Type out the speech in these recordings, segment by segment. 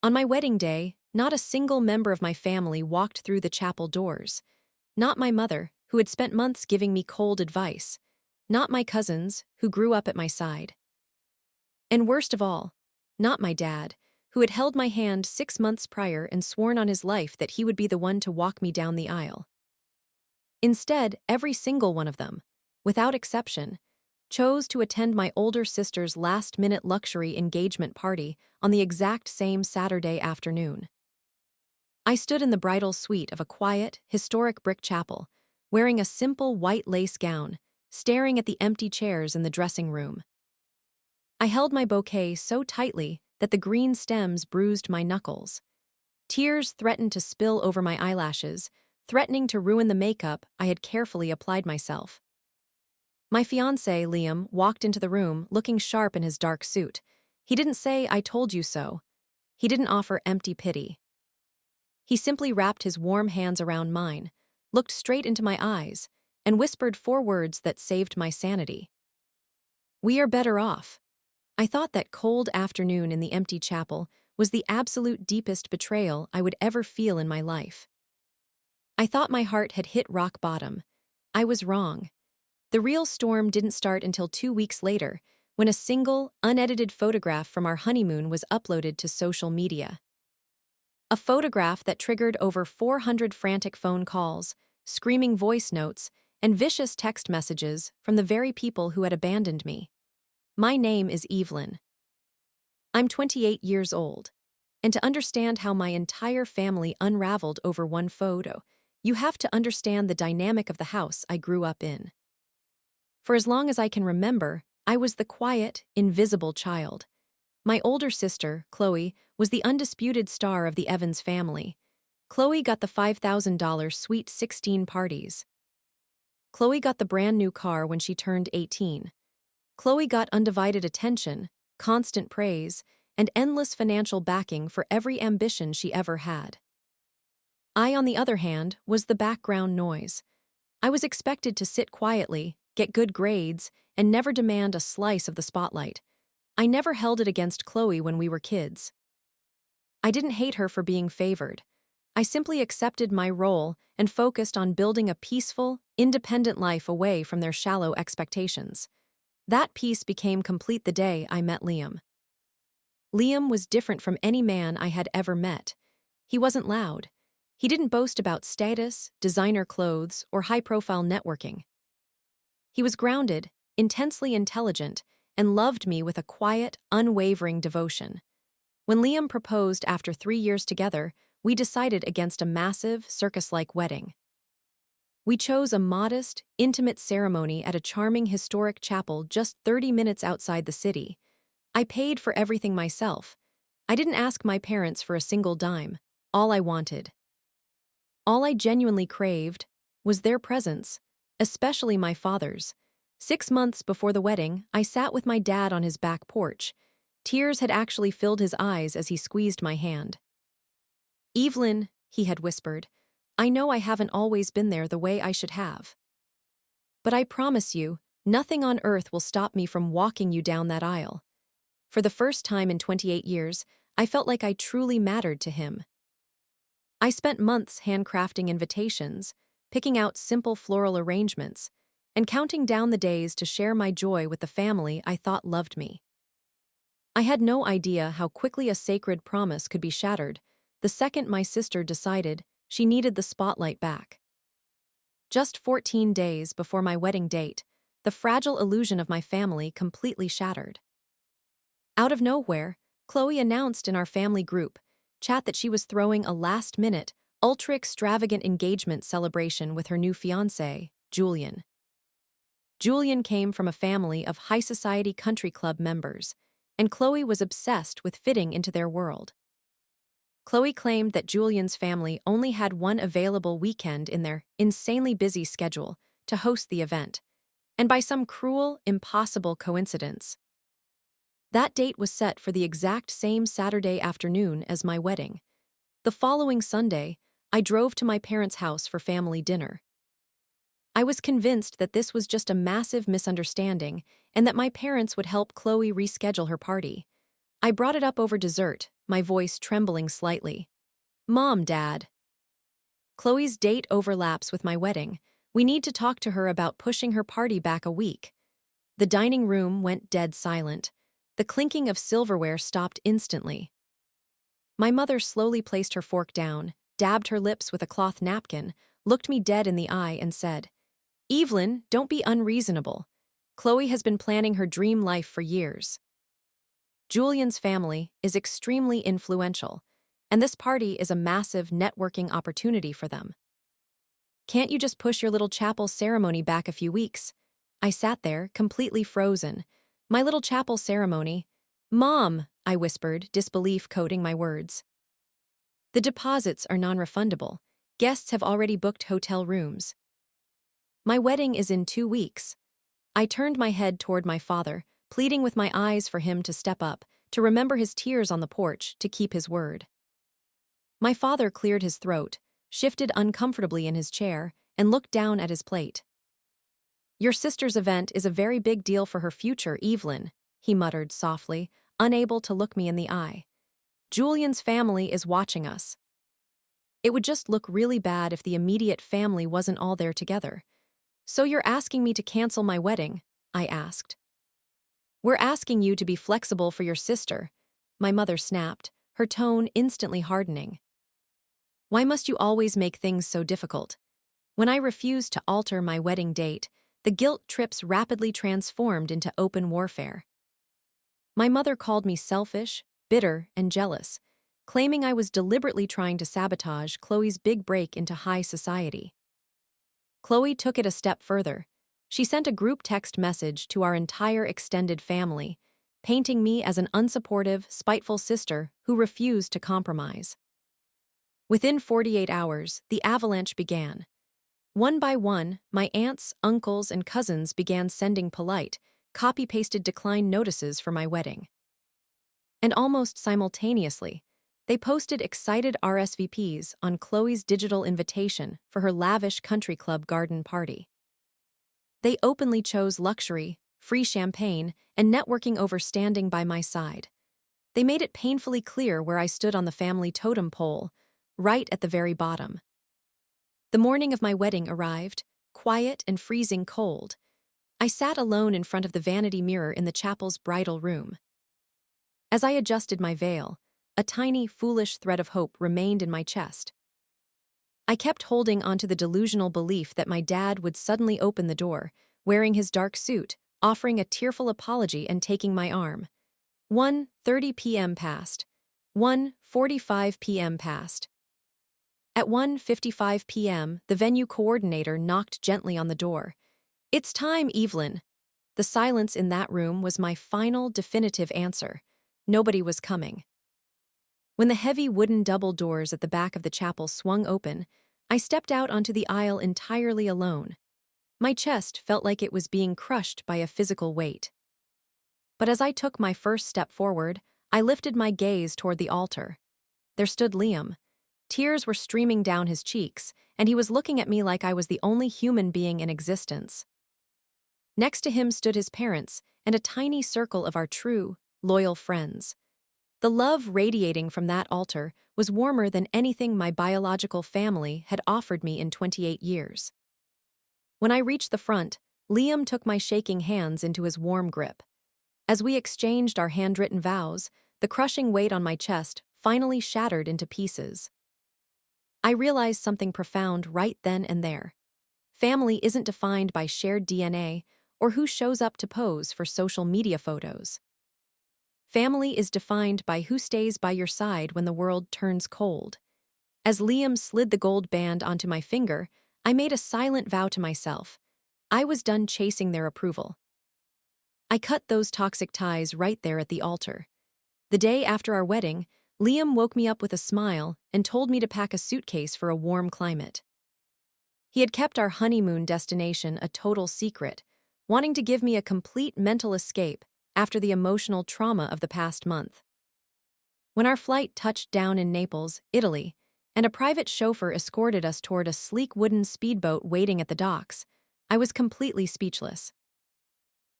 On my wedding day, not a single member of my family walked through the chapel doors. Not my mother, who had spent months giving me cold advice. Not my cousins, who grew up at my side. And worst of all, not my dad, who had held my hand 6 months prior and sworn on his life that he would be the one to walk me down the aisle. Instead, every single one of them, without exception, chose to attend my older sister's last-minute luxury engagement party on the exact same Saturday afternoon. I stood in the bridal suite of a quiet, historic brick chapel, wearing a simple white lace gown, staring at the empty chairs in the dressing room. I held my bouquet so tightly that the green stems bruised my knuckles. Tears threatened to spill over my eyelashes, threatening to ruin the makeup I had carefully applied myself. My fiancé, Liam, walked into the room looking sharp in his dark suit. He didn't say, "I told you so." He didn't offer empty pity. He simply wrapped his warm hands around mine, looked straight into my eyes, and whispered 4 words that saved my sanity. "We are better off." I thought that cold afternoon in the empty chapel was the absolute deepest betrayal I would ever feel in my life. I thought my heart had hit rock bottom. I was wrong. The real storm didn't start until 2 weeks later, when a single, unedited photograph from our honeymoon was uploaded to social media. A photograph that triggered over 400 frantic phone calls, screaming voice notes, and vicious text messages from the very people who had abandoned me. My name is Evelyn. I'm 28 years old, and to understand how my entire family unraveled over one photo, you have to understand the dynamic of the house I grew up in. For as long as I can remember, I was the quiet, invisible child. My older sister, Chloe, was the undisputed star of the Evans family. Chloe got the $5,000 Sweet 16 parties. Chloe got the brand new car when she turned 18. Chloe got undivided attention, constant praise, and endless financial backing for every ambition she ever had. I, on the other hand, was the background noise. I was expected to sit quietly, get good grades, and never demand a slice of the spotlight. I never held it against Chloe when we were kids. I didn't hate her for being favored. I simply accepted my role and focused on building a peaceful, independent life away from their shallow expectations. That peace became complete the day I met Liam. Liam was different from any man I had ever met. He wasn't loud. He didn't boast about status, designer clothes, or high-profile networking. He was grounded, intensely intelligent, and loved me with a quiet, unwavering devotion. When Liam proposed after 3 years together, we decided against a massive, circus-like wedding. We chose a modest, intimate ceremony at a charming historic chapel just 30 minutes outside the city. I paid for everything myself. I didn't ask my parents for a single dime. All I wanted, all I genuinely craved, was their presence, especially my father's. 6 months before the wedding, I sat with my dad on his back porch. Tears had actually filled his eyes as he squeezed my hand. "Evelyn," he had whispered, "I know I haven't always been there the way I should have. But I promise you, nothing on earth will stop me from walking you down that aisle." For the first time in 28 years, I felt like I truly mattered to him. I spent months handcrafting invitations, picking out simple floral arrangements, and counting down the days to share my joy with the family I thought loved me. I had no idea how quickly a sacred promise could be shattered the second my sister decided she needed the spotlight back. Just 14 days before my wedding date, the fragile illusion of my family completely shattered. Out of nowhere, Chloe announced in our family group chat that she was throwing a last-minute, ultra-extravagant engagement celebration with her new fiancé, Julian. Julian came from a family of high-society country club members, and Chloe was obsessed with fitting into their world. Chloe claimed that Julian's family only had one available weekend in their insanely busy schedule to host the event, and by some cruel, impossible coincidence, that date was set for the exact same Saturday afternoon as my wedding. The following Sunday, I drove to my parents' house for family dinner. I was convinced that this was just a massive misunderstanding and that my parents would help Chloe reschedule her party. I brought it up over dessert, my voice trembling slightly. Mom, Dad. Chloe's date overlaps with my wedding. We need to talk to her about pushing her party back a week. The dining room went dead silent. The clinking of silverware stopped instantly. My mother slowly placed her fork down, dabbed her lips with a cloth napkin, looked me dead in the eye, and said, Evelyn, don't be unreasonable. Chloe has been planning her dream life for years. Julian's family is extremely influential, and this party is a massive networking opportunity for them. Can't you just push your little chapel ceremony back a few weeks? I sat there, completely frozen. My little chapel ceremony? Mom, I whispered, disbelief coating my words. The deposits are non-refundable. Guests have already booked hotel rooms. My wedding is in 2 weeks. I turned my head toward my father, pleading with my eyes for him to step up, to remember his tears on the porch, to keep his word. My father cleared his throat, shifted uncomfortably in his chair, and looked down at his plate. Your sister's event is a very big deal for her future, Evelyn, he muttered softly, unable to look me in the eye. Julian's family is watching us. It would just look really bad if the immediate family wasn't all there together. So you're asking me to cancel my wedding? I asked. We're asking you to be flexible for your sister, my mother snapped, her tone instantly hardening. Why must you always make things so difficult? When I refused to alter my wedding date, the guilt trips rapidly transformed into open warfare. My mother called me selfish, bitter, and jealous, claiming I was deliberately trying to sabotage Chloe's big break into high society. Chloe took it a step further. She sent a group text message to our entire extended family, painting me as an unsupportive, spiteful sister who refused to compromise. Within 48 hours, the avalanche began. One by one, my aunts, uncles, and cousins began sending polite, copy-pasted decline notices for my wedding. And almost simultaneously, they posted excited RSVPs on Chloe's digital invitation for her lavish country club garden party. They openly chose luxury, free champagne, and networking over standing by my side. They made it painfully clear where I stood on the family totem pole, right at the very bottom. The morning of my wedding arrived, quiet and freezing cold. I sat alone in front of the vanity mirror in the chapel's bridal room. As I adjusted my veil, a tiny, foolish thread of hope remained in my chest. I kept holding onto the delusional belief that my dad would suddenly open the door, wearing his dark suit, offering a tearful apology and taking my arm. 1:30 p.m. passed. 1:45 p.m. passed. At 1:55 p.m., the venue coordinator knocked gently on the door. It's time, Evelyn. The silence in that room was my final, definitive answer. Nobody was coming. When the heavy wooden double doors at the back of the chapel swung open, I stepped out onto the aisle entirely alone. My chest felt like it was being crushed by a physical weight. But as I took my first step forward, I lifted my gaze toward the altar. There stood Liam. Tears were streaming down his cheeks, and he was looking at me like I was the only human being in existence. Next to him stood his parents and a tiny circle of our true, loyal friends. The love radiating from that altar was warmer than anything my biological family had offered me in 28 years. When I reached the front, Liam took my shaking hands into his warm grip. As we exchanged our handwritten vows, the crushing weight on my chest finally shattered into pieces. I realized something profound right then and there. Family isn't defined by shared DNA or who shows up to pose for social media photos. Family is defined by who stays by your side when the world turns cold. As Liam slid the gold band onto my finger, I made a silent vow to myself. I was done chasing their approval. I cut those toxic ties right there at the altar. The day after our wedding, Liam woke me up with a smile and told me to pack a suitcase for a warm climate. He had kept our honeymoon destination a total secret, wanting to give me a complete mental escape after the emotional trauma of the past month. When our flight touched down in Naples, Italy, and a private chauffeur escorted us toward a sleek wooden speedboat waiting at the docks, I was completely speechless.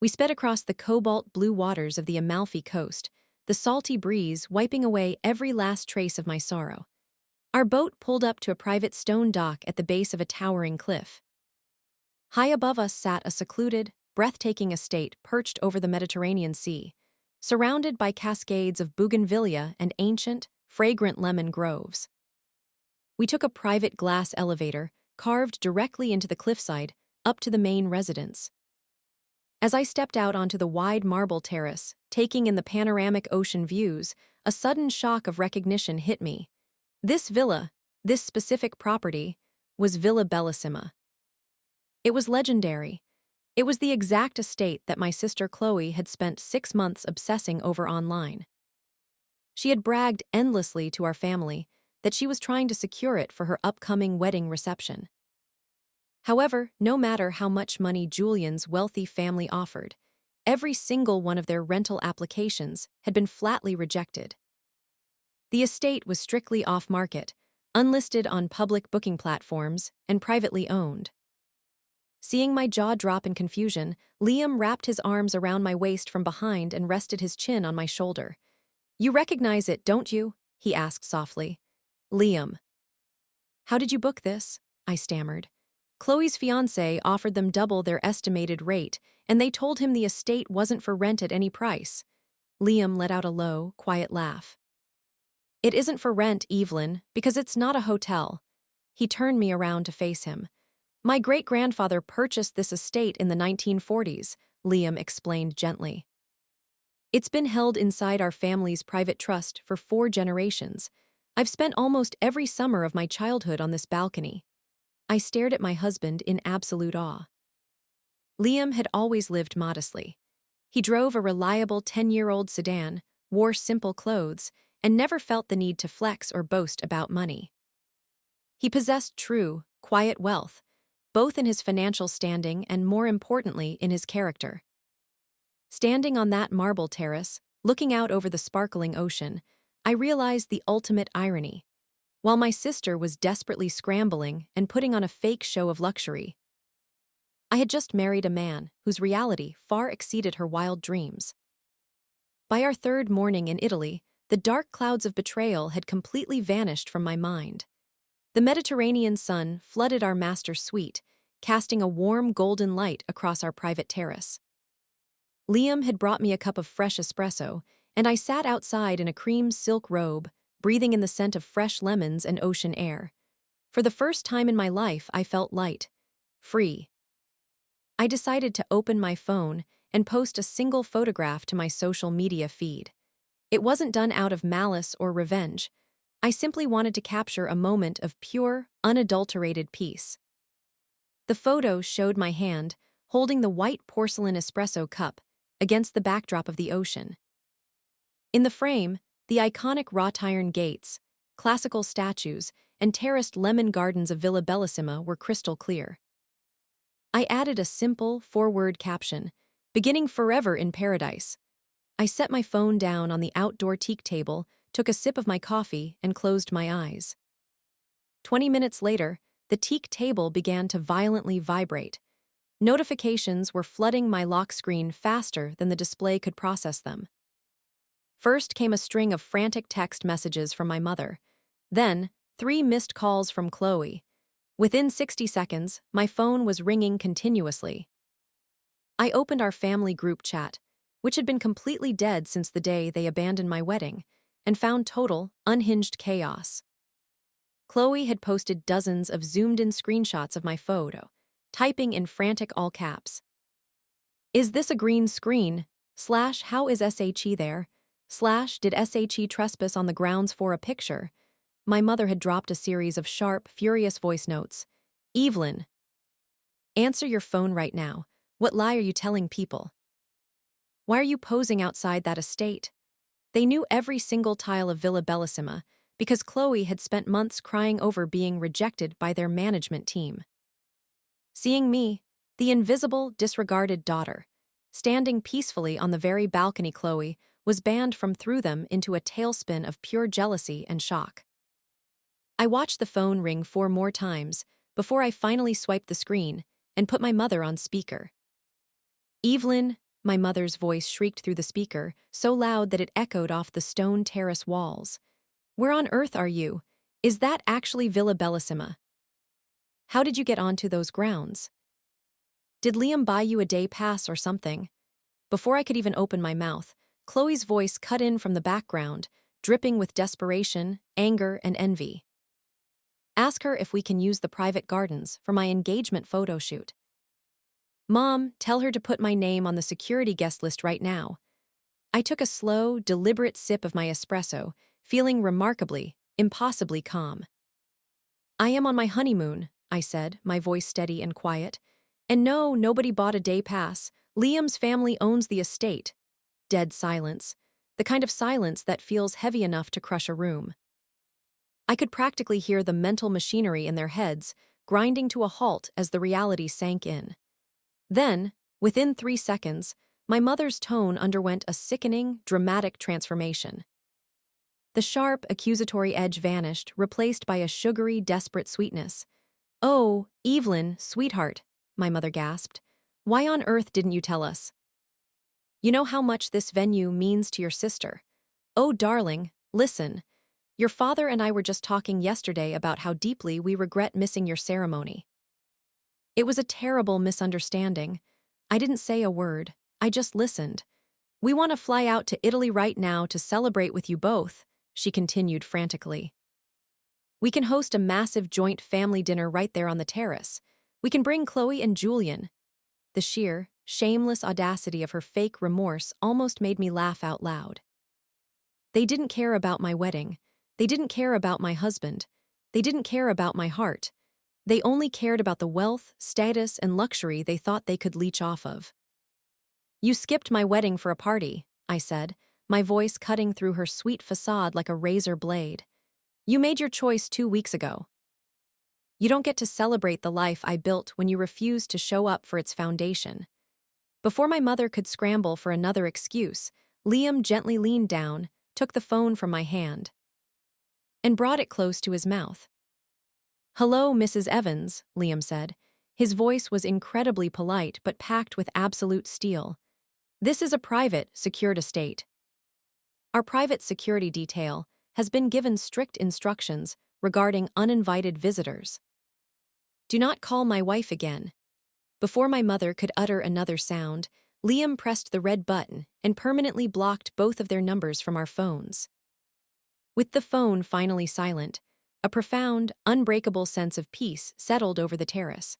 We sped across the cobalt blue waters of the Amalfi Coast, the salty breeze wiping away every last trace of my sorrow. Our boat pulled up to a private stone dock at the base of a towering cliff. High above us sat a secluded, breathtaking estate perched over the Mediterranean Sea, surrounded by cascades of bougainvillea and ancient, fragrant lemon groves. We took a private glass elevator, carved directly into the cliffside, up to the main residence. As I stepped out onto the wide marble terrace, taking in the panoramic ocean views, a sudden shock of recognition hit me. This villa, this specific property, was Villa Bellissima. It was legendary. It was the exact estate that my sister Chloe had spent 6 months obsessing over online. She had bragged endlessly to our family that she was trying to secure it for her upcoming wedding reception. However, no matter how much money Julian's wealthy family offered, every single one of their rental applications had been flatly rejected. The estate was strictly off-market, unlisted on public booking platforms, and privately owned. Seeing my jaw drop in confusion, Liam wrapped his arms around my waist from behind and rested his chin on my shoulder. "You recognize it, don't you?" he asked softly. "Liam." "How did you book this?" I stammered. Chloe's fiancé offered them double their estimated rate, and they told him the estate wasn't for rent at any price. Liam let out a low, quiet laugh. "It isn't for rent, Evelyn, because it's not a hotel." He turned me around to face him. "My great-grandfather purchased this estate in the 1940s, Liam explained gently. "It's been held inside our family's private trust for 4 generations. I've spent almost every summer of my childhood on this balcony." I stared at my husband in absolute awe. Liam had always lived modestly. He drove a reliable 10-year-old sedan, wore simple clothes, and never felt the need to flex or boast about money. He possessed true, quiet wealth, both in his financial standing and, more importantly, in his character. Standing on that marble terrace, looking out over the sparkling ocean, I realized the ultimate irony. While my sister was desperately scrambling and putting on a fake show of luxury, I had just married a man whose reality far exceeded her wild dreams. By our 3rd morning in Italy, the dark clouds of betrayal had completely vanished from my mind. The Mediterranean sun flooded our master suite, casting a warm golden light across our private terrace. Liam had brought me a cup of fresh espresso, and I sat outside in a cream silk robe, breathing in the scent of fresh lemons and ocean air. For the first time in my life, I felt light, free. I decided to open my phone and post a single photograph to my social media feed. It wasn't done out of malice or revenge. I simply wanted to capture a moment of pure, unadulterated peace. The photo showed my hand, holding the white porcelain espresso cup, against the backdrop of the ocean. In the frame, the iconic wrought iron gates, classical statues, and terraced lemon gardens of Villa Bellissima were crystal clear. I added a simple, 4-word caption, "Beginning forever in paradise." I set my phone down on the outdoor teak table, took a sip of my coffee, and closed my eyes. 20 minutes later, the teak table began to violently vibrate. Notifications were flooding my lock screen faster than the display could process them. First came a string of frantic text messages from my mother. Then, 3 missed calls from Chloe. Within 60 seconds, my phone was ringing continuously. I opened our family group chat, which had been completely dead since the day they abandoned my wedding, and found total, unhinged chaos. Chloe had posted dozens of zoomed-in screenshots of my photo, typing in frantic all caps. "Is this a green screen? / how is SHE there? / did SHE trespass on the grounds for a picture?" My mother had dropped a series of sharp, furious voice notes. "Evelyn, answer your phone right now. What lie are you telling people? Why are you posing outside that estate?" They knew every single tile of Villa Bellissima because Chloe had spent months crying over being rejected by their management team. Seeing me, the invisible, disregarded daughter, standing peacefully on the very balcony, Chloe was banned from through them into a tailspin of pure jealousy and shock. I watched the phone ring 4 more times before I finally swiped the screen and put my mother on speaker. "Evelyn, My mother's voice shrieked through the speaker, so loud that it echoed off the stone terrace walls. Where on earth are you? Is that actually Villa Bellissima? How did you get onto those grounds? Did Liam buy you a day pass or something? Before I could even open my mouth, Chloe's voice cut in from the background, dripping with desperation, anger, and envy. Ask her if we can use the private gardens for my engagement photo shoot. Mom, tell her to put my name on the security guest list right now. I took a slow, deliberate sip of my espresso, feeling remarkably, impossibly calm. I am on my honeymoon, I said, my voice steady and quiet. And no, nobody bought a day pass. Liam's family owns the estate. Dead silence. The kind of silence that feels heavy enough to crush a room. I could practically hear the mental machinery in their heads grinding to a halt as the reality sank in. Then, within 3 seconds, my mother's tone underwent a sickening, dramatic transformation. The sharp, accusatory edge vanished, replaced by a sugary, desperate sweetness. "Oh, Evelyn, sweetheart," my mother gasped. "Why on earth didn't you tell us? You know how much this venue means to your sister. Oh, darling, listen. Your father and I were just talking yesterday about how deeply we regret missing your ceremony. It was a terrible misunderstanding. I didn't say a word. I just listened. We want to fly out to Italy right now to celebrate with you both," she continued frantically. "We can host a massive joint family dinner right there on the terrace. We can bring Chloe and Julian." The sheer, shameless audacity of her fake remorse almost made me laugh out loud. They didn't care about my wedding. They didn't care about my husband. They didn't care about my heart. They only cared about the wealth, status, and luxury they thought they could leech off of. "You skipped my wedding for a party," I said, my voice cutting through her sweet facade like a razor blade. "You made your choice 2 weeks ago. You don't get to celebrate the life I built when you refuse to show up for its foundation." Before my mother could scramble for another excuse, Liam gently leaned down, took the phone from my hand, and brought it close to his mouth. "Hello, Mrs. Evans," Liam said. His voice was incredibly polite but packed with absolute steel. "This is a private, secured estate. Our private security detail has been given strict instructions regarding uninvited visitors. Do not call my wife again." Before my mother could utter another sound, Liam pressed the red button and permanently blocked both of their numbers from our phones. With the phone finally silent, a profound, unbreakable sense of peace settled over the terrace.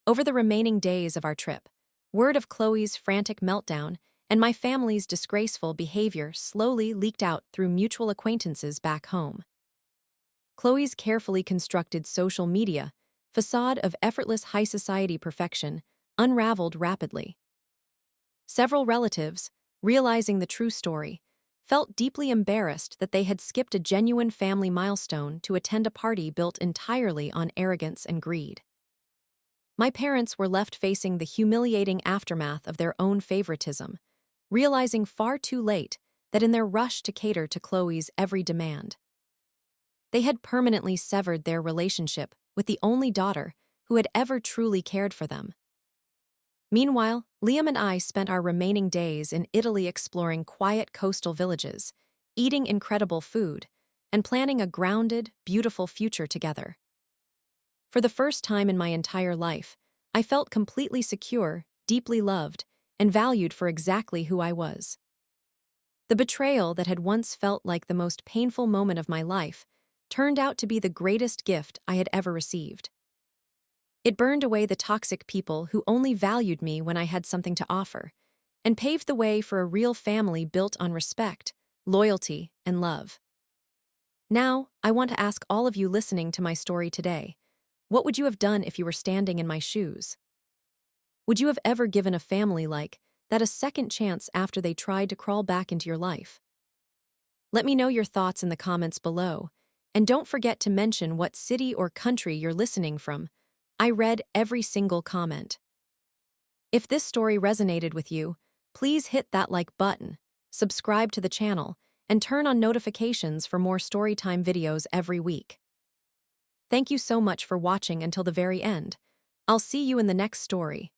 Over the remaining days of our trip, word of Chloe's frantic meltdown and my family's disgraceful behavior slowly leaked out through mutual acquaintances back home. Chloe's carefully constructed social media facade of effortless high society perfection unraveled rapidly. Several relatives, realizing the true story, felt deeply embarrassed that they had skipped a genuine family milestone to attend a party built entirely on arrogance and greed. My parents were left facing the humiliating aftermath of their own favoritism, realizing far too late that in their rush to cater to Chloe's every demand, they had permanently severed their relationship with the only daughter who had ever truly cared for them. Meanwhile, Liam and I spent our remaining days in Italy exploring quiet coastal villages, eating incredible food, and planning a grounded, beautiful future together. For the first time in my entire life, I felt completely secure, deeply loved, and valued for exactly who I was. The betrayal that had once felt like the most painful moment of my life turned out to be the greatest gift I had ever received. It burned away the toxic people who only valued me when I had something to offer, and paved the way for a real family built on respect, loyalty, and love. Now, I want to ask all of you listening to my story today, what would you have done if you were standing in my shoes? Would you have ever given a family like that a second chance after they tried to crawl back into your life? Let me know your thoughts in the comments below, and don't forget to mention what city or country you're listening from. I read every single comment. If this story resonated with you, please hit that like button, subscribe to the channel, and turn on notifications for more storytime videos every week. Thank you so much for watching until the very end. I'll see you in the next story.